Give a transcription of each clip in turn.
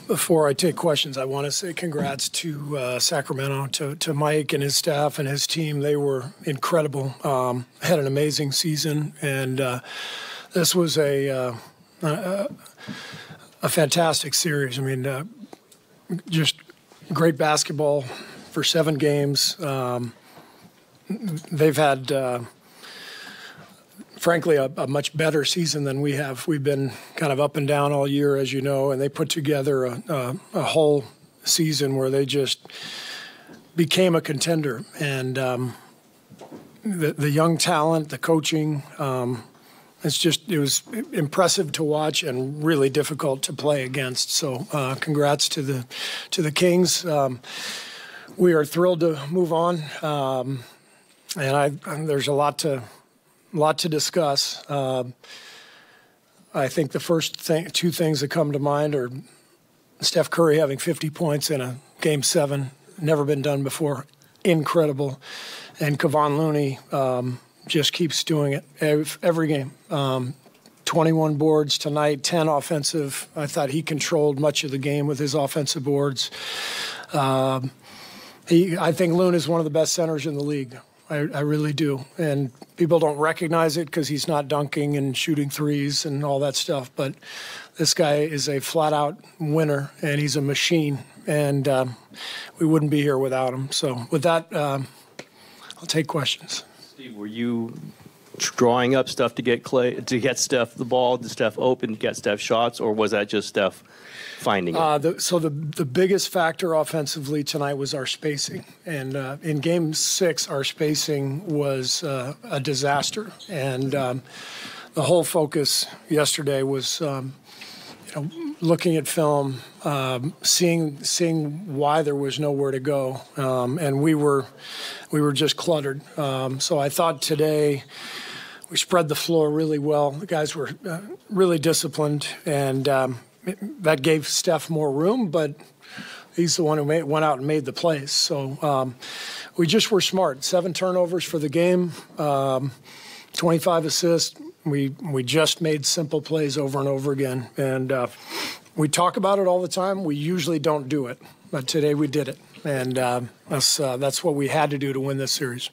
Before I take questions, I want to say congrats to Sacramento, to Mike and his staff and his team. They were incredible. Had an amazing season, and this was a fantastic series. I mean, just great basketball for 7 games. They've had, frankly, a much better season than we have. We've been kind of up and down all year, as you know, and they put together a whole season where they just became a contender. And the young talent, the coaching, it was impressive to watch and really difficult to play against. So congrats to the Kings. We are thrilled to move on, and there's a lot to discuss. I think the first two things that come to mind are Steph Curry having 50 points in a Game 7, never been done before, incredible, and Kevon Looney just keeps doing it every game. 21 boards tonight, 10 offensive. I thought he controlled much of the game with his offensive boards. I think Loon is one of the best centers in the league. I really do. And people don't recognize it because he's not dunking and shooting threes and all that stuff. But this guy is a flat-out winner, and he's a machine. And we wouldn't be here without him. So with that, I'll take questions. Steve, were you drawing up stuff to get Steph the ball, to Steph open, to get Steph shots, or was that just Steph finding it? So the biggest factor offensively tonight was our spacing. And in Game 6, our spacing was a disaster. And the whole focus yesterday was looking at film, seeing why there was nowhere to go. And we were just cluttered. So I thought today we spread the floor really well. The guys were really disciplined, and that gave Steph more room, but he's the one who went out and made the plays. So we just were smart. 7 turnovers for the game, 25 assists. We just made simple plays over and over again. And we talk about it all the time. We usually don't do it, but today we did it. And that's what we had to do to win this series.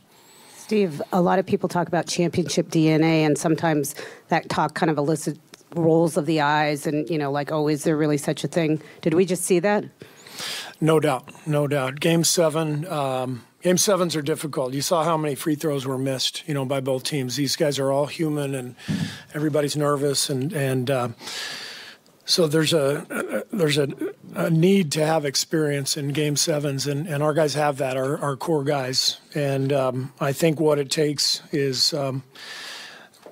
Steve, a lot of people talk about championship DNA, and sometimes that talk kind of elicits rolls of the eyes and, like, oh, is there really such a thing? Did we just see that? No doubt. Game 7, Game 7s are difficult. You saw how many free throws were missed, by both teams. These guys are all human, and everybody's nervous, and so there's a need to have experience in Game 7s, and our guys have that, our core guys. And I think what it takes is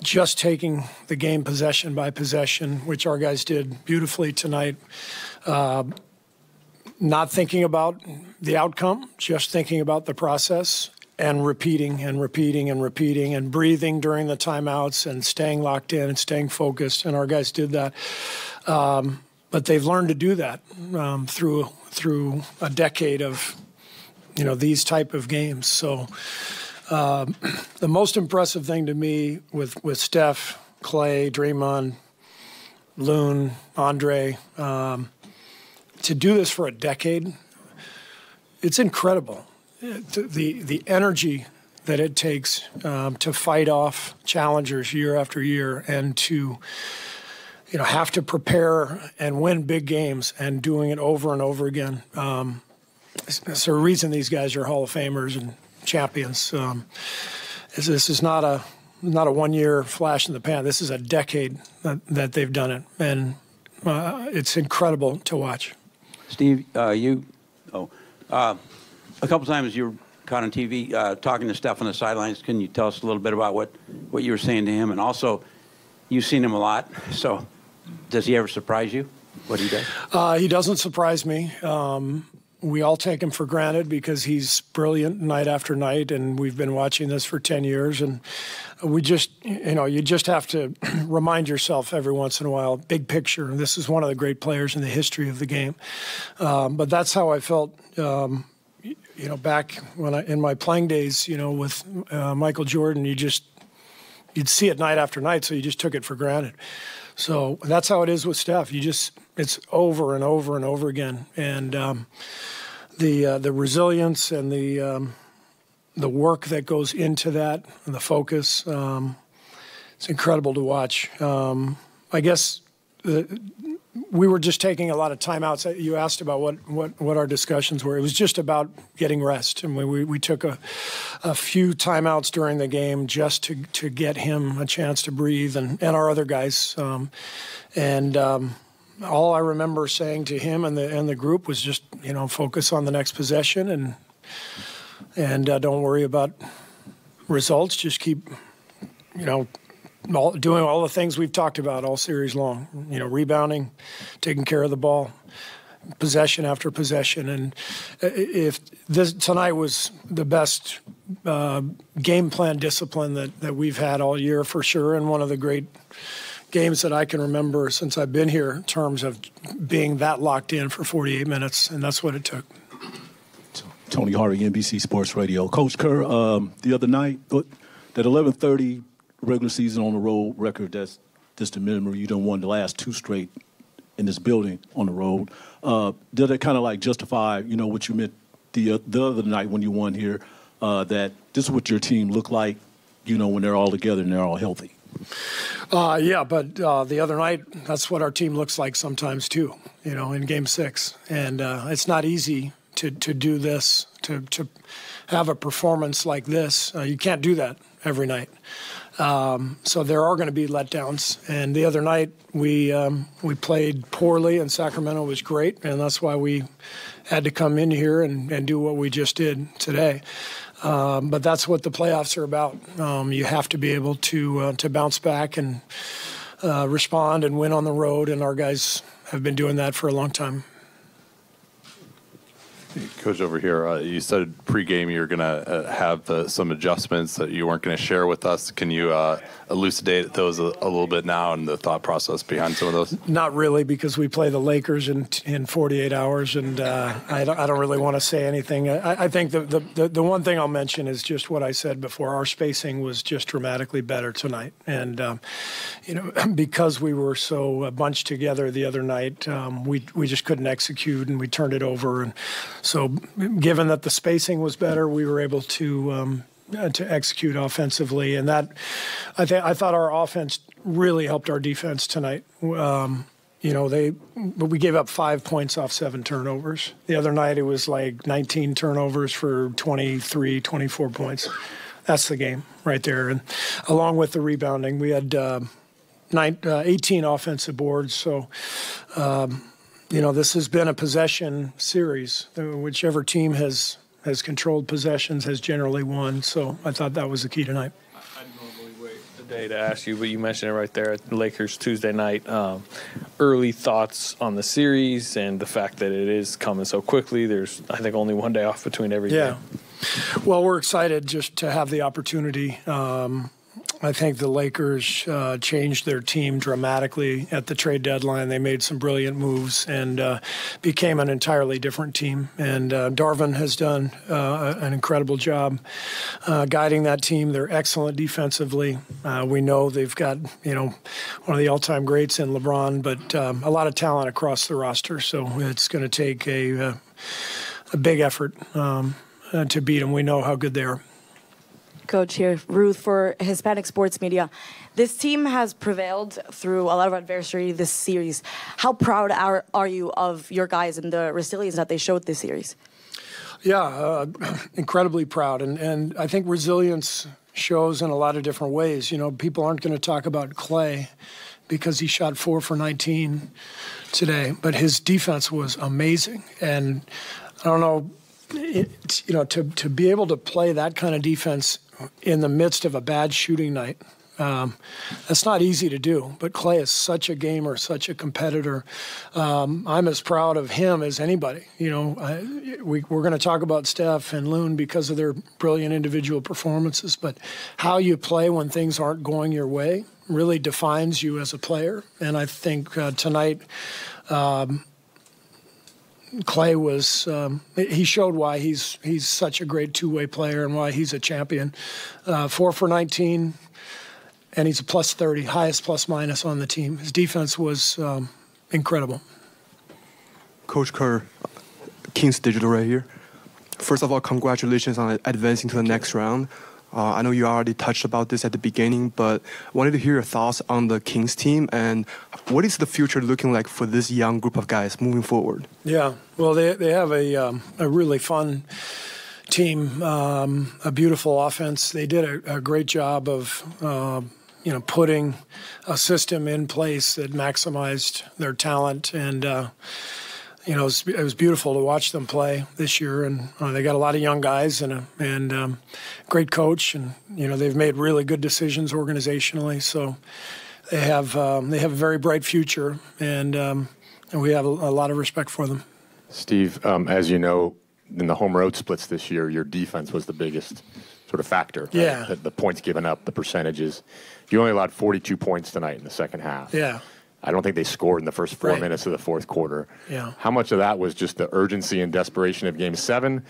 just taking the game possession by possession, which our guys did beautifully tonight. Not thinking about the outcome, just thinking about the process and repeating and repeating and repeating and breathing during the timeouts and staying locked in and staying focused. And our guys did that. But they've learned to do that through a decade of, these type of games. So the most impressive thing to me with Steph, Clay, Draymond, Loon, Andre, to do this for a decade, it's incredible. The energy that it takes to fight off challengers year after year and to have to prepare and win big games and doing it over and over again. It's a reason these guys are Hall of Famers and champions. This is not a 1-year flash in the pan. This is a decade that they've done it, and it's incredible to watch. Steve, a couple times you were caught on TV talking to Steph on the sidelines. Can you tell us a little bit about what you were saying to him? And also, you've seen him a lot, so does he ever surprise you, what he does? He doesn't surprise me. We all take him for granted because he's brilliant night after night, and we've been watching this for 10 years. And we just, you just have to remind yourself every once in a while, big picture. This is one of the great players in the history of the game. But that's how I felt, back when in my playing days, with Michael Jordan. You'd see it night after night, so you just took it for granted. So that's how it is with Steph. You just It's over and over and over again. And the resilience and the work that goes into that and the focus, it's incredible to watch. I guess we were just taking a lot of timeouts. You asked about what our discussions were. It was just about getting rest. And we took a few timeouts during the game just to get him a chance to breathe and our other guys. All I remember saying to him and the group was just, focus on the next possession and don't worry about results. Just keep, doing all the things we've talked about all series long. Rebounding, taking care of the ball, possession after possession. And if tonight was the best game plan discipline that we've had all year for sure, and one of the great games that I can remember since I've been here in terms of being that locked in for 48 minutes, and that's what it took. Tony Harvey, NBC Sports Radio. Coach Kerr, the other night, that 11:30 regular season on the road record, that's just a minimum. You done won the last 2 straight in this building on the road. Did it kind of like justify, what you meant the other night when you won here, that this is what your team looked like, when they're all together and they're all healthy? Yeah, but the other night, that's what our team looks like sometimes too, in Game 6. And it's not easy to do this, to have a performance like this. You can't do that every night. So there are going to be letdowns. And the other night, we played poorly, and Sacramento was great, and that's why we had to come in here and do what we just did today. But that's what the playoffs are about. You have to be able to bounce back and respond and win on the road, and our guys have been doing that for a long time. Coach, over here, you said pregame you're going to have some adjustments that you weren't going to share with us. Can you elucidate those a little bit now and the thought process behind some of those? Not really, because we play the Lakers in 48 hours, and I don't really want to say anything. I think the one thing I'll mention is just what I said before. Our spacing was just dramatically better tonight, and because we were so bunched together the other night, we just couldn't execute, and we turned it over. And so, given that the spacing was better, we were able to execute offensively, and that I thought our offense really helped our defense tonight. We gave up 5 points off 7 turnovers. The other night it was like 19 turnovers for 23, 24 points. That's the game right there. And along with the rebounding, we had 18 offensive boards. So, this has been a possession series. Whichever team has controlled possessions has generally won. So I thought that was the key tonight. I'd normally wait the day to ask you, but you mentioned it right there at the Lakers Tuesday night. Early thoughts on the series and the fact that it is coming so quickly. There's, I think, only one day off between every game. Well, we're excited just to have the opportunity. I think the Lakers changed their team dramatically at the trade deadline. They made some brilliant moves and became an entirely different team. And Darvin has done an incredible job guiding that team. They're excellent defensively. We know they've got, one of the all-time greats in LeBron, but a lot of talent across the roster. So it's going to take a big effort to beat them. We know how good they are. Coach here, Ruth for Hispanic Sports Media. This team has prevailed through a lot of adversity this series. How proud are you of your guys and the resilience that they showed this series? Yeah, incredibly proud. And I think resilience shows in a lot of different ways. People aren't going to talk about Clay because he shot 4 for 19 today, but his defense was amazing. And I don't know, to be able to play that kind of defense in the midst of a bad shooting night, that's not easy to do. But Clay is such a gamer, such a competitor. I'm as proud of him as anybody. We're going to talk about Steph and Loon because of their brilliant individual performances, but how you play when things aren't going your way really defines you as a player. And I think tonight, Clay was he showed why he's such a great two-way player and why he's a champion. 4 for 19, and he's a plus 30, highest plus minus on the team. His defense was incredible. Coach Kerr, Kings Digital right here. First of all, congratulations on advancing to the next round. I know you already touched about this at the beginning, but I wanted to hear your thoughts on the Kings team and what is the future looking like for this young group of guys moving forward? Yeah, well, they have a really fun team, a beautiful offense. They did a great job of putting a system in place that maximized their talent, and it was beautiful to watch them play this year. And they got a lot of young guys and great coach, and they've made really good decisions organizationally. So they have a very bright future, and we have a lot of respect for them. Steve, as you know, in the home road splits this year, your defense was the biggest sort of factor. Right? Yeah. The points given up, the percentages. You only allowed 42 points tonight in the second half. Yeah. I don't think they scored in the first 4 minutes of the fourth quarter. Yeah. How much of that was just the urgency and desperation of Game 7?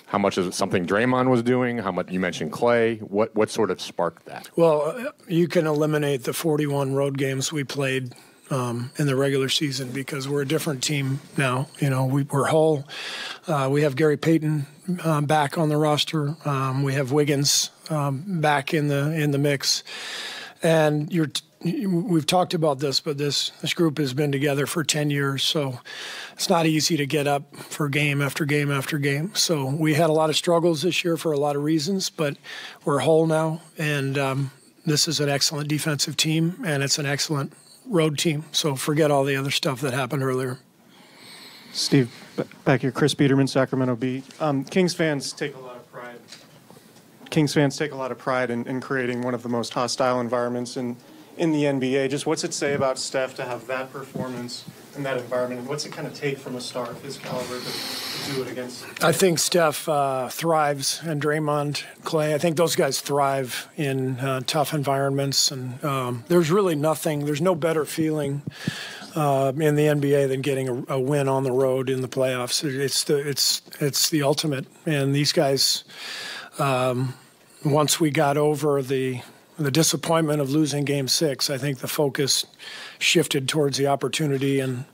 How much is it something Draymond was doing? How much, you mentioned Clay. What sort of sparked that? Well, you can eliminate the 41 road games we played in the regular season because we're a different team now. We're whole. We have Gary Payton back on the roster. We have Wiggins back in the mix, and we've talked about this, but this group has been together for 10 years, so it's not easy to get up for game after game after game. So we had a lot of struggles this year for a lot of reasons, but we're whole now, and this is an excellent defensive team, and it's an excellent road team. So forget all the other stuff that happened earlier. Steve, back here, Chris Biederman, Sacramento Beat. Kings fans take a lot of pride. In creating one of the most hostile environments in the NBA. Just what's it say about Steph to have that performance in that environment, and what's it kind of take from a star of his caliber to do it against? I think Steph thrives, and Draymond, Clay, I think those guys thrive in tough environments, and there's no better feeling in the NBA than getting a win on the road in the playoffs. It's the ultimate, and these guys, once we got over the disappointment of losing Game 6, I think the focus shifted towards the opportunity, and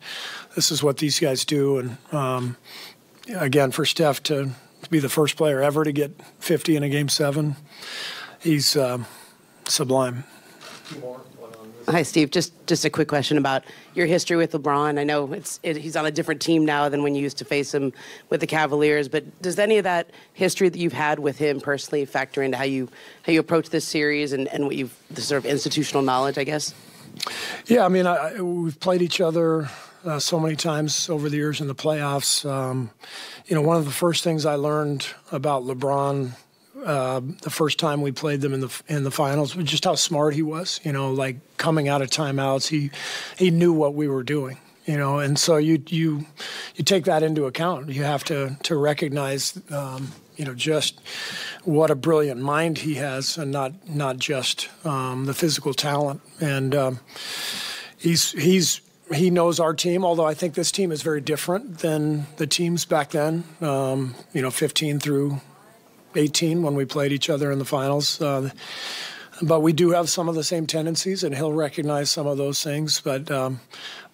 this is what these guys do. And again, for Steph to be the first player ever to get 50 in a Game 7, he's sublime. Hi, Steve. Just a quick question about your history with LeBron. I know he's on a different team now than when you used to face him with the Cavaliers, but does any of that history that you've had with him personally factor into how you approach this series and what the sort of institutional knowledge, I guess? Yeah, I mean, we've played each other so many times over the years in the playoffs. One of the first things I learned about LeBron the first time we played them in the finals was just how smart he was. Like coming out of timeouts, he knew what we were doing. And so you take that into account. You have to recognize just what a brilliant mind he has, and not just the physical talent. And he knows our team, although I think this team is very different than the teams back then. 15 through 18 when we played each other in the finals. But we do have some of the same tendencies, and he'll recognize some of those things. But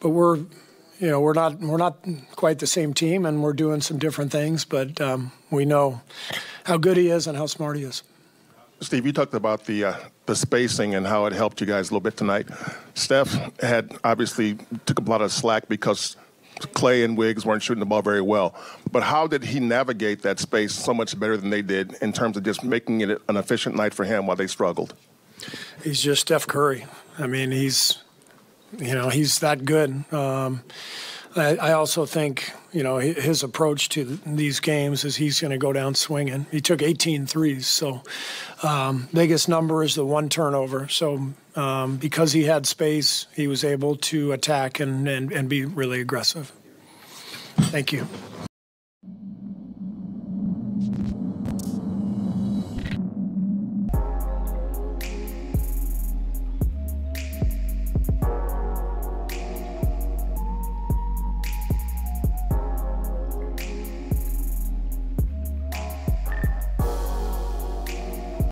we're not quite the same team, and we're doing some different things. But we know how good he is and how smart he is. Steve, you talked about the spacing and how it helped you guys a little bit tonight. Steph had obviously took a lot of slack because Clay and Wiggs weren't shooting the ball very well. But how did he navigate that space so much better than they did in terms of just making it an efficient night for him while they struggled? He's just Steph Curry. I mean, he's that good. I also think, his approach to these games is he's going to go down swinging. He took 18 threes, so biggest number is the one turnover. So because he had space, he was able to attack and be really aggressive. Thank you.